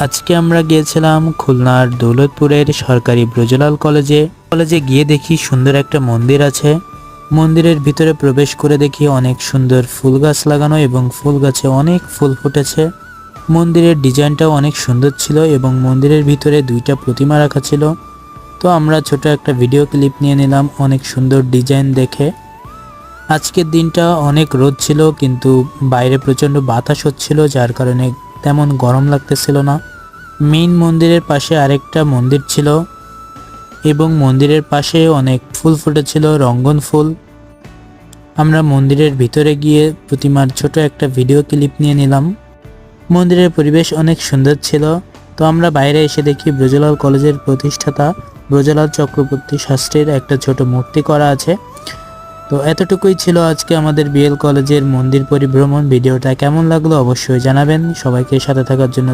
আজকে আমরা গিয়েছিলাম খুলনার দৌলতপুরের সরকারি ব্রজলাল কলেজে গিয়ে দেখি সুন্দর একটা মন্দির আছে। মন্দিরের ভিতরে প্রবেশ করে দেখি অনেক সুন্দর ফুল গাছ লাগানো এবং ফুল গাছে অনেক ফুল ফুটেছে। মন্দিরের ডিজাইনটাও অনেক সুন্দর ছিল এবং মন্দিরের ভিতরে দুইটা প্রতিমা রাখা ছিল। তো আমরা ছোট একটা ভিডিও ক্লিপ নিয়ে নিলাম অনেক সুন্দর ডিজাইন দেখে। আজকের দিনটা অনেক রোদ ছিল, কিন্তু বাইরে প্রচণ্ড বাতাস হচ্ছিল, যার কারণে তেমন গরম লাগতেছিল না। মেইন মন্দিরের পাশে আরেকটা মন্দির ছিল এবং মন্দিরের পাশে অনেক ফুল ফুটেছিল, রঙ্গন ফুল। আমরা মন্দিরের ভিতরে গিয়ে প্রতিমার ছোট একটা ভিডিও ক্লিপ নিয়ে নিলাম। মন্দিরের পরিবেশ অনেক সুন্দর ছিল। তো আমরা বাইরে এসে দেখি ব্রজলাল কলেজের প্রতিষ্ঠাতা ব্রজলাল চক্রবর্তী শাস্ত্রীর একটা ছোট মূর্তি করা আছে। তো এতটুকুই ছিল আজকে আমাদের বিএল কলেজের মন্দির পরিভ্রমণ। ভিডিওটা কেমন লাগলো অবশ্যই জানাবেন। সবাইকে সাথে থাকার জন্য